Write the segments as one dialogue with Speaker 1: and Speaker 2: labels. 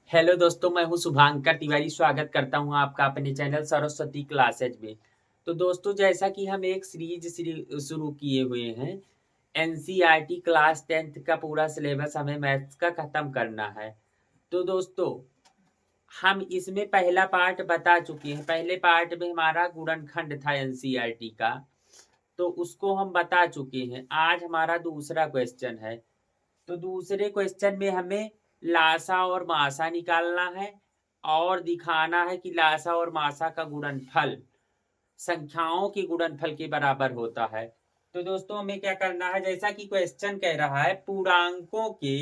Speaker 1: Hello दोस्तों, मैं हूं शुभांकर तिवारी। स्वागत करता हूं आपका अपने चैनल सरस्वती क्लासेज में। तो दोस्तों, जैसा कि हम एक सीरीज शुरू किए हुए हैं, एनसीईआरटी क्लास 10th का पूरा सिलेबस हमें मैथ्स का खत्म करना है। तो दोस्तों, हम इसमें पहला पार्ट बता चुके हैं। पहले पार्ट में हमारा गुणनखंड था एनसीईआरटी का, तो उसको हम बता चुके हैं। आज हमारा दूसरा क्वेश्चन है। तो दूसरे क्वेश्चन में हमें लासा और मासा निकालना है और दिखाना है कि लासा और मासा का गुणनफल संख्याओं के गुणनफल के बराबर होता है। तो दोस्तों, हमें क्या करना है, जैसा कि क्वेश्चन कह रहा है, पूर्णांकों के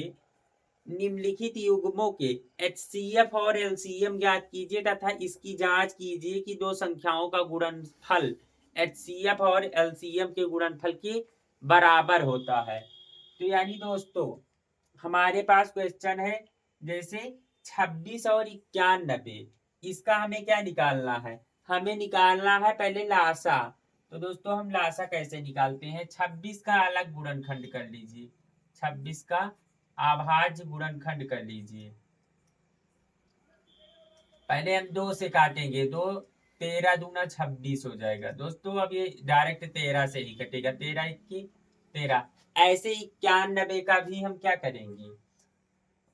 Speaker 1: निम्नलिखित युग्मों के एचसीएफ और एलसीएम ज्ञात कीजिए तथा इसकी जांच कीजिए कि दो संख्याओं का गुणनफल एचसीएफ और एलसीएम के गुणनफल के बराबर होता है। तो यानी दोस्तों, हमारे पास क्वेश्चन है जैसे 26 और 91, इसका हमें क्या निकालना है? हमें निकालना है पहले लासा। तो दोस्तों, हम लासा कैसे निकालते हैं? 26 का अलग गुणनखंड कर लीजिए, 26 का अभाज्य गुणनखंड कर लीजिए। पहले हम 2 से काटेंगे, 2 13 दूना 26 हो जाएगा। दोस्तों, अब ये डायरेक्ट 13 से ही कटेगा, 13 इक्की 13। ऐसे 91 का भी हम क्या करेंगे?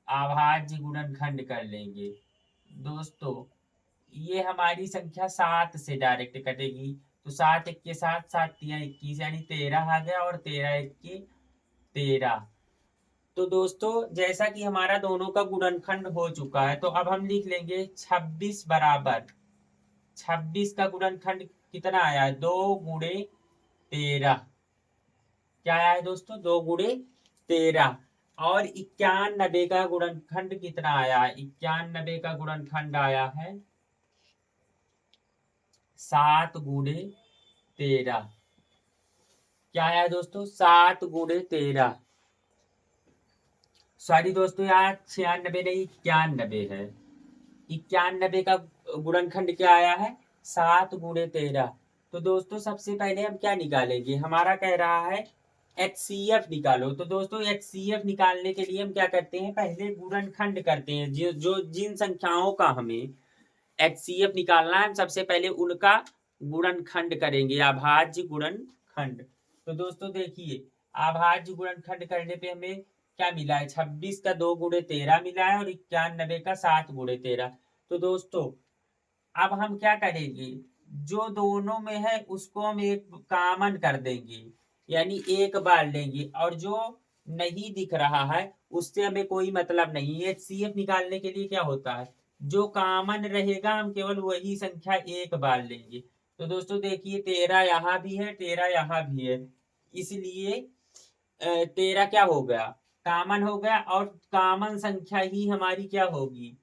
Speaker 1: अभाज्य गुणनखंड कर लेंगे। दोस्तों, ये हमारी संख्या 7 से डायरेक्ट कटेगी। तो 7 इक्के 7, 7 तिया 21, यानी 13 आ गया, और 13 इक्के 13। तो दोस्तों, जैसा कि हमारा दोनों का गुणनखंड हो चुका है, तो अब हम लिख लेंगे 26 बराबर 26 का गुणनखंड कितना आया है? 2 गुणे 13। क्या आया है दोस्तों? 2 गुणे 13। और 91 का गुणनखंड कितना आया है? 91 का गुणनखंड आया है 7 गुणे 13। क्या आया है दोस्तों? 7 गुणे 13। सॉरी दोस्तों, यहाँ 96 नहीं, 91 है। 91 का गुणनखंड क्या आया है? 7 गुणे 13। तो दोस्तों, सबसे पहले हम क्या निकालेंगे? हमारा कह रहा है एचसीएफ निकालो। तो दोस्तों, एचसीएफ निकालने के लिए हम क्या करते हैं? पहले गुणनखंड करते हैं। जो जो जिन संख्याओं का हमें एचसीएफ निकालना है, हम सबसे पहले उनका गुणनखंड करेंगे, अभाज्य गुणनखंड। तो दोस्तों देखिए, अभाज्य गुणनखंड करने पे हमें क्या मिला है? 26 का 2 गुणे 13 मिला है, और 91 का 7 गुणे 13। तो दोस्तों, अब हम क्या करेंगे? जो दोनों में है उसको हम एक कॉमन कर देंगे, यानी एक बार लेंगे, और जो नहीं दिख रहा है उससे हमें कोई मतलब नहीं है। एचसीएफ निकालने के लिए क्या होता है? जो कॉमन रहेगा हम केवल वही संख्या एक बार लेंगे। तो दोस्तों देखिए, 13 यहाँ भी है, 13 यहाँ भी है, इसलिए 13 क्या हो गया? कॉमन हो गया, और कॉमन संख्या ही हमारी क्या होगी?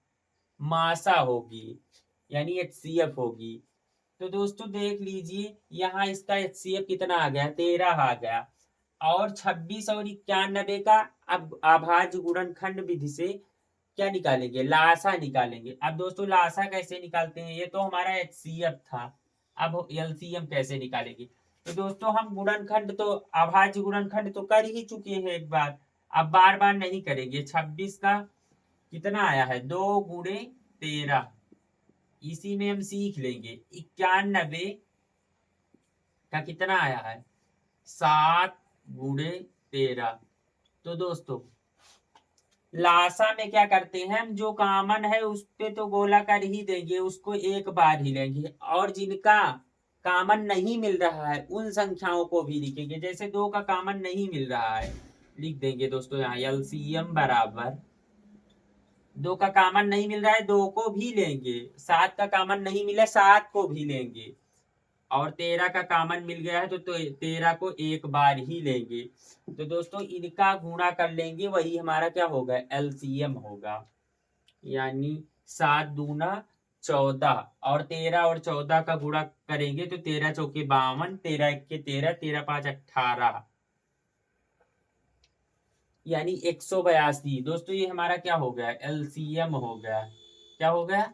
Speaker 1: मासा होगी, यानी एचसीएफ होगी। तो दोस्तों देख लीजिए, यहाँ इसका एचसीएफ कितना आ गया? 13 आ गया। और 26 और 91 का अब अभाज्य गुणनखंड विधि से क्या निकालेंगे? लासा निकालेंगे। अब दोस्तों, लासा कैसे निकालते हैं? ये तो हमारा एचसीएफ था, अब एलसीएम कैसे निकालेंगे? तो दोस्तों, हम गुणनखंड तो अभाज्य गुणनखंड तो कर ही चुके हैं एक बार, अब बार बार नहीं करेंगे। 26 का कितना आया है? 2 गुणे 13, इसी में हम सीख लेंगे। 91 का कितना आया है? 7 गुणे 13। तो दोस्तों, लासा में क्या करते हैं हम? जो कॉमन है उस पे तो गोला कर ही देंगे, उसको एक बार ही लेंगे, और जिनका कॉमन नहीं मिल रहा है उन संख्याओं को भी लिखेंगे। जैसे 2 का कॉमन नहीं मिल रहा है, लिख देंगे दोस्तों यहाँ एलसीएम बराबर, 2 का कॉमन नहीं मिल रहा है, 2 को भी लेंगे। 7 का कॉमन नहीं मिला, 7 को भी लेंगे। और 13 का कॉमन मिल गया है, तो 13 को एक बार ही लेंगे। तो दोस्तों, इनका गुणा कर लेंगे, वही हमारा क्या होगा? एलसीएम होगा। यानी 7 दूना 14, और 13 और 14 का गुणा करेंगे तो 13 चौके 52, 13 इक्के 13, 13 5 18, यानी 182। दोस्तों, ये हमारा क्या हो गया? एलसीएम हो गया। क्या हो गया?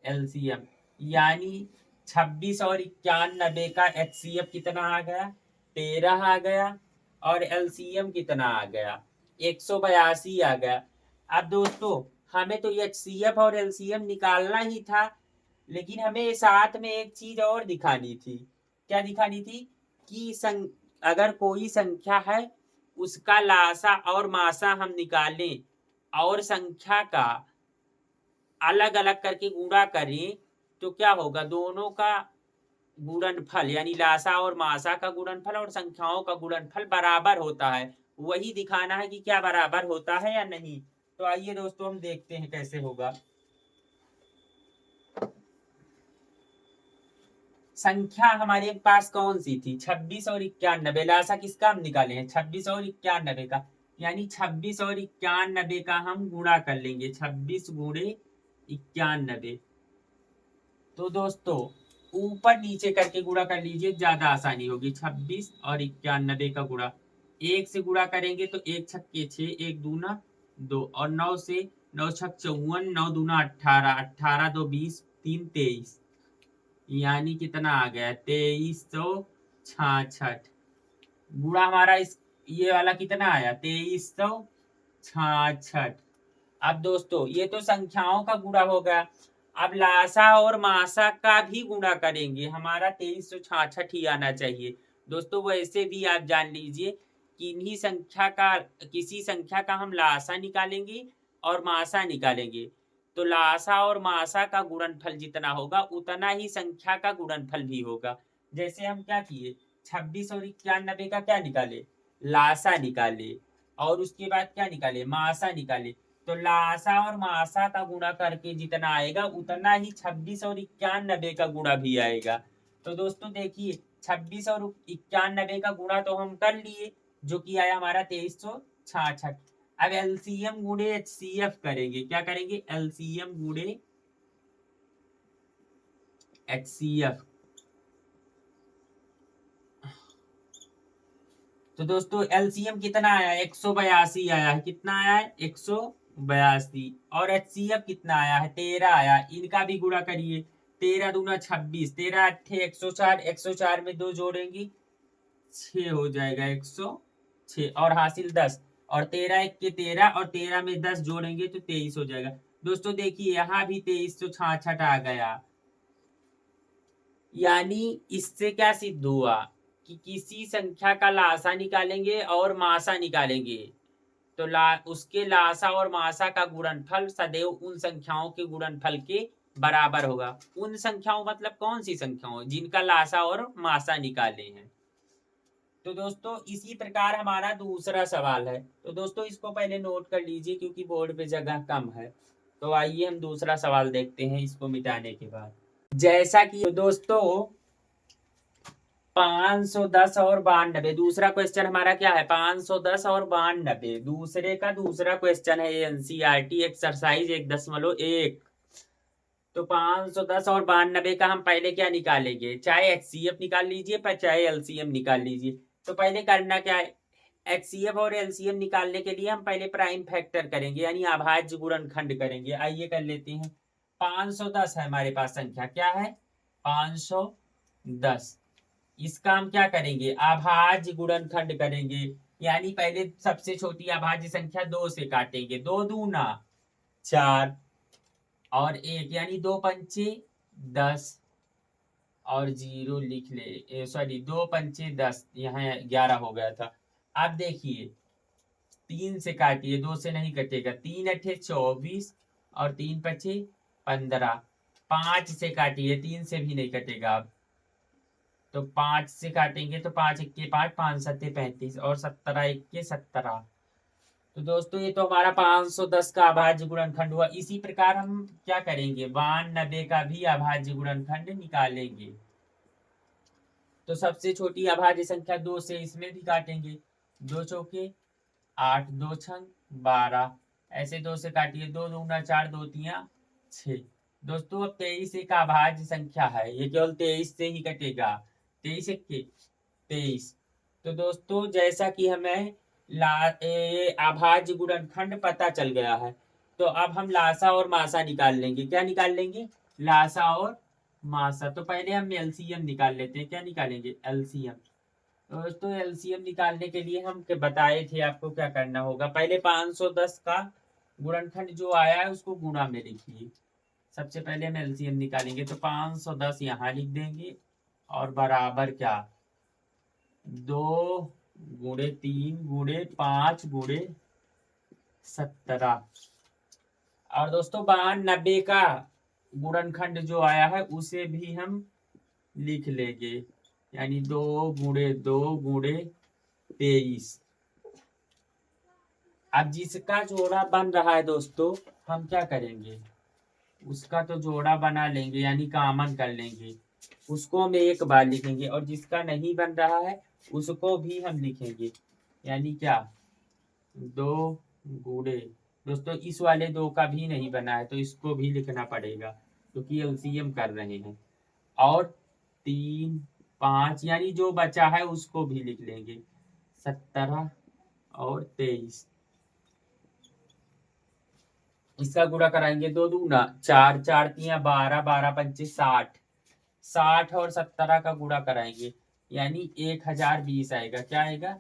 Speaker 1: एलसीएम। यानी 26 और 91 का एचसीएफ कितना आ गया? 13 आ गया, और एलसीएम कितना आ गया? 182 आ गया। अब दोस्तों, हमें तो HCF और LCM निकालना ही था, लेकिन हमें साथ में एक चीज और दिखानी थी। क्या दिखानी थी? कि अगर कोई संख्या है उसका लासा और मासा हम निकालें और संख्या का अलग अलग करके गुणा करें तो क्या होगा, दोनों का गुणनफल यानी लासा और मासा का गुणनफल और संख्याओं का गुणनफल बराबर होता है। वही दिखाना है कि क्या बराबर होता है या नहीं। तो आइए दोस्तों हम देखते हैं कैसे होगा। संख्या हमारे पास कौन सी थी? 26 और 91। लासा किसका हम निकाले हैं? 26 और 91 का। यानी 26 और 91 का हम गुणा कर लेंगे, 26 गुणे 91। तो दोस्तों ऊपर नीचे करके गुणा कर लीजिए, ज्यादा आसानी होगी। 26 और 91 का गुणा, एक से गुणा करेंगे तो एक छक्के 6, एक दूना 2, और 9 से 9 छक 54, 9 दूना 18, 18 2 20, 3 23, यानी कितना आ गया? 2366। गुणा हमारा इस ये वाला कितना आया? 2366। अब दोस्तों ये तो संख्याओं का गुणा हो गया। अब लासा और मासा का भी गुणा करेंगे, हमारा 2366 ही आना चाहिए। दोस्तों वैसे भी आप जान लीजिए कि इन्हीं संख्या का, किसी संख्या का हम लासा निकालेंगे और मासा निकालेंगे तो लासा और मासा का गुणनफल जितना होगा उतना ही संख्या का गुणनफल भी होगा। जैसे हम क्या किए, 26 और 91 का क्या निकाले? लासा निकाले, और उसके बाद क्या निकाले? मासा निकाले। तो लासा और मासा का गुणा करके जितना आएगा उतना ही 26 और 91 का गुणा भी आएगा। तो दोस्तों देखिए 26 और 91 का गुणा तो हम कर लिए, जो कि आया हमारा 2366। अब LCM गुणे HCF करेंगे। क्या करेंगे? LCM गुणे HCF। तो दोस्तों LCM कितना आया? 182 आया है। कितना आया है? 182। और HCF कितना आया है? 13 आया। इनका भी गुणा करिए। 13 दूना 26, 13 अट्ठे 104, 104 में 2 जोड़ेंगे 6 हो जाएगा 106, और हासिल 10, और 13 एक के 13, और 13 में 10 जोड़ेंगे तो 23 हो जाएगा। दोस्तों देखिए यहाँ भी 2366 आ गया। यानी इससे क्या सिद्ध हुआ कि किसी संख्या का लासा निकालेंगे और मासा निकालेंगे तो उसके लासा और मासा का गुणनफल सदैव उन संख्याओं के गुणनफल के बराबर होगा। उन संख्याओं मतलब कौन सी संख्याओं? जिनका लासा और मासा निकाले हैं। तो दोस्तों इसी प्रकार हमारा दूसरा सवाल है। तो दोस्तों इसको पहले नोट कर लीजिए क्योंकि बोर्ड पे जगह कम है। तो आइए हम दूसरा सवाल देखते हैं इसको मिटाने के बाद। जैसा कि दोस्तों 510 और 92, दूसरा क्वेश्चन हमारा क्या है? 510 और 92 दूसरे का दूसरा क्वेश्चन है। ये NCERT एक्सरसाइज 1.1। तो 510 और 92 का हम पहले क्या निकालेंगे? चाहे HCF निकाल लीजिए पर चाहे LCM निकाल लीजिए। तो पहले करना क्या है? HCF और LCM निकालने के लिए हम पहले प्राइम फैक्टर करेंगे यानी अभाज्य गुणनखंड करेंगे। आइए कर लेते हैं। 510 है हमारे पास संख्या, क्या है? 510। इसका हम क्या करेंगे? अभाज्य गुणनखंड करेंगे। यानी पहले सबसे छोटी अभाज्य संख्या 2 से काटेंगे। 2 दूना 4 और 1, यानी 2 पंचे 10 और 0 लिख ले, सॉरी 2 पंचे 10, यहाँ 11 हो गया था। अब देखिए 3 से काटिए, 2 से नहीं कटेगा। 3 अठे 24 और 3 पचे 15। 5 से काटिए, 3 से भी नहीं कटेगा। अब तो 5 से काटेंगे तो 5 इक्के 5, 5 सत्ते 35 और 17 इक्के 17। तो दोस्तों ये तो हमारा 510 का अभाज्य गुणनखंड हुआ। इसी प्रकार हम क्या करेंगे? 92 का भी अभाज्य गुणनखंड निकालेंगे। तो सबसे छोटी अभाज्य संख्या 2 से इसमें भी काटेंगे। 2 चौके 8, 2 छंग 12, ऐसे 2 से काटिए। 2 दूना 4, 2 तिया 6। दोस्तों अब 23 एक अभाज्य संख्या है, ये केवल 23 से ही कटेगा। 23 एक के 23। तो दोस्तों जैसा कि हमें अभाज्य गुणनखंड पता चल गया है, तो अब हम लासा और मासा निकाल लेंगे। क्या निकाल लेंगे? लासा और मासा। तो पहले हम LCM निकाल लेते हैं। क्या निकालेंगे? LCM। दोस्तों LCM निकालने के लिए हम बताए थे आपको क्या करना होगा। पहले 510 का गुणनखंड जो आया है उसको गुणा में लिखिए। सबसे पहले हम एलसीएम निकालेंगे, तो 510 यहाँ लिख देंगे और बराबर क्या, 2 × 3 × 5 × 17। और दोस्तों 92 का गुणनखंड जो आया है उसे भी हम लिख लेंगे, यानी 2 × 2 × 23। अब जिसका जोड़ा बन रहा है दोस्तों, हम क्या करेंगे, उसका तो जोड़ा बना लेंगे, यानी कॉमन कर लेंगे, उसको हम एक बार लिखेंगे, और जिसका नहीं बन रहा है उसको भी हम लिखेंगे, यानी क्या, 2 × दोस्तों इस वाले 2 का भी नहीं बना है तो इसको भी लिखना पड़ेगा क्योंकि एलसीएम कर रहे हैं। और 3 5 यानी जो बचा है उसको भी लिख लेंगे, 17 और 23। इसका गुणा कराएंगे, 2 दूना 4, 4 तिया 12, 12 पंचे 60, 60 और 17 का गुणा कराएंगे, यानी 1020 आएगा। क्या आएगा,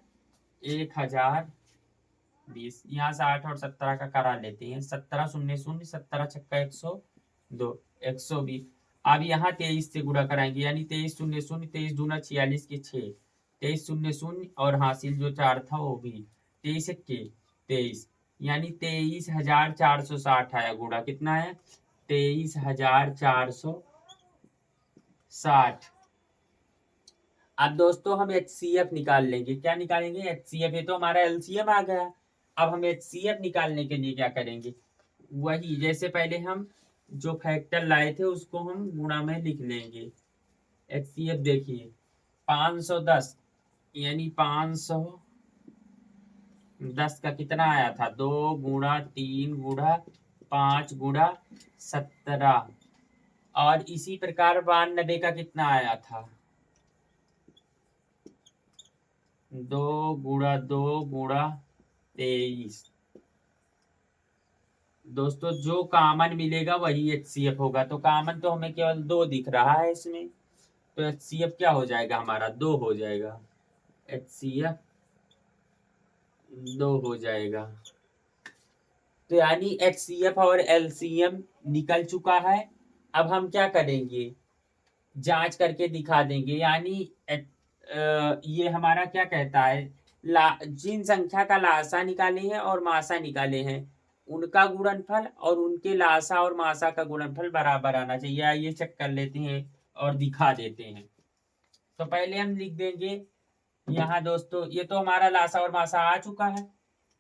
Speaker 1: 1020। यहाँ 60 और 17 का करा लेते हैं, 17 शून्य शून्य, 17 छक्का 102, 120। अब यहाँ 23 से गुणा कराएंगे, यानी 23 शून्य शून्य, 23 दूना 46 के 6, 23 शून्य शून्य और हासिल जो 4 था वो भी 23 के 23, यानी 23,460 आया गुणा। कितना है, 23,460। अब दोस्तों हम HCF निकाल लेंगे। क्या निकालेंगे, HCF। ये तो हमारा LCM आ गया। अब हम HCF निकालने के लिए क्या करेंगे, वही जैसे पहले हम जो फैक्टर लाए थे उसको हम गुणा में लिख लेंगे। HCF देखिए, 510 यानी 510 का कितना आया था, 2 × 3 × 5 × 17। और इसी प्रकार 92 का कितना आया था, 2 × 2 × 23। दोस्तों जो कॉमन मिलेगा वही HCF होगा, तो कॉमन तो हमें केवल 2 दिख रहा है इसमें, तो HCF क्या हो जाएगा, हमारा 2 हो जाएगा। HCF 2 हो जाएगा। तो यानी HCF और LCM निकल चुका है। अब हम क्या करेंगे, जांच करके दिखा देंगे, यानी ये हमारा क्या कहता है, जिन संख्या का लासा निकाले हैं और मासा निकाले हैं उनका गुणनफल और उनके लासा और मासा का गुणनफल बराबर आना चाहिए। आइए चेक कर लेते हैं और दिखा देते हैं। तो पहले हम लिख देंगे यहाँ दोस्तों, ये तो हमारा लासा और मासा आ चुका है।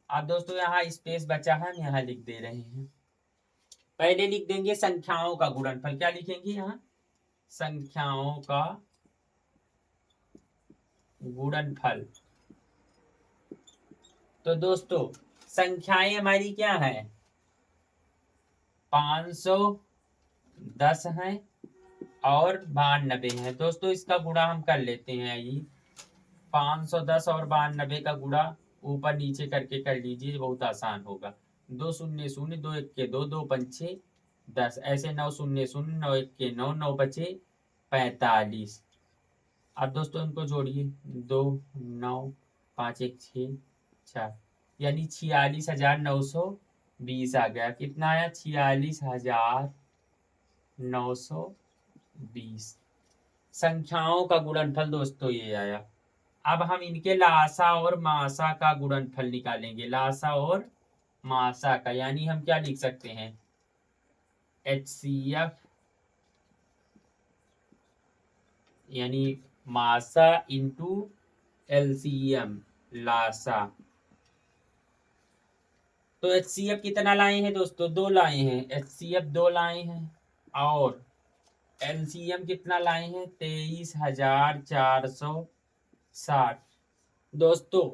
Speaker 1: अब दोस्तों यहाँ स्पेस बचा है, हम यहाँ लिख दे रहे हैं। पहले लिख देंगे संख्याओं का गुणनफल। क्या लिखेंगे यहाँ, संख्याओं का गुणनफल। तो दोस्तों संख्याएं हमारी क्या है, 510 है और 92 है। दोस्तों इसका गुणा हम कर लेते हैं, ये 510 और 92 का गुणा ऊपर नीचे करके कर लीजिए, बहुत आसान होगा। 2 शून्य शून्य, 2 1 के 2, 2 पंचे 10, ऐसे 9 शून्य शून्य, 9 1 के 9, 9 बचे 45। अब दोस्तों इनको जोड़िए, 2 9 5 1 6 4, यानी 46,920 आ गया। कितना आया, 46,920। संख्याओं का गुणनफल दोस्तों ये आया। अब हम इनके लासा और मासा का गुणनफल निकालेंगे, लासा और मासा का, यानी हम क्या लिख सकते हैं, HCF यानी मासा इंटू LCM लासा। तो HCF कितना लाए हैं दोस्तों, 2 लाए हैं, HCF 2 लाए हैं। और LCM कितना लाए हैं, 23,460। दोस्तों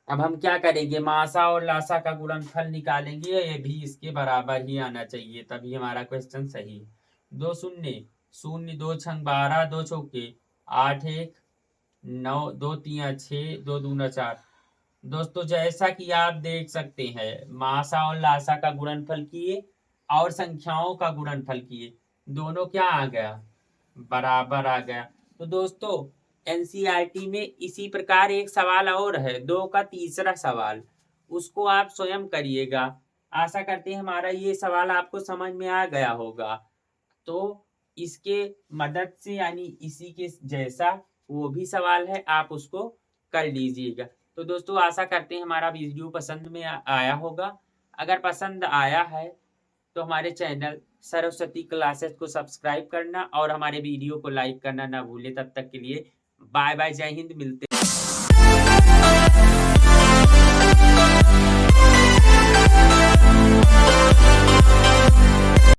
Speaker 1: अब हम क्या करेंगे, मासा और लासा का गुणनफल निकालेंगे, ये भी इसके बराबर ही आना चाहिए, तभी हमारा क्वेश्चन सही है। 2 शून्य शून्य, 2 छंग 12, 2 चौके 8 1 9, 2 तिया 6, 2 दूना 4। दोस्तों जैसा कि आप देख सकते हैं, मासा और लासा का गुणनफल किए और संख्याओं का गुणनफल किए, दोनों क्या आ गया, बराबर आ गया। तो दोस्तों एनसीईआरटी में इसी प्रकार एक सवाल और है, 2 का तीसरा सवाल, उसको आप स्वयं करिएगा। आशा करते हैं हमारा ये सवाल आपको समझ में आ गया होगा। तो इसके मदद से यानी इसी के जैसा वो भी सवाल है, आप उसको कर लीजिएगा। तो दोस्तों आशा करते हैं हमारा वीडियो पसंद में आया होगा। अगर पसंद आया है तो हमारे चैनल सरस्वती क्लासेस को सब्सक्राइब करना और हमारे वीडियो को लाइक करना ना भूले। तब तक के लिए बाय बाय, जय हिंद, मिलते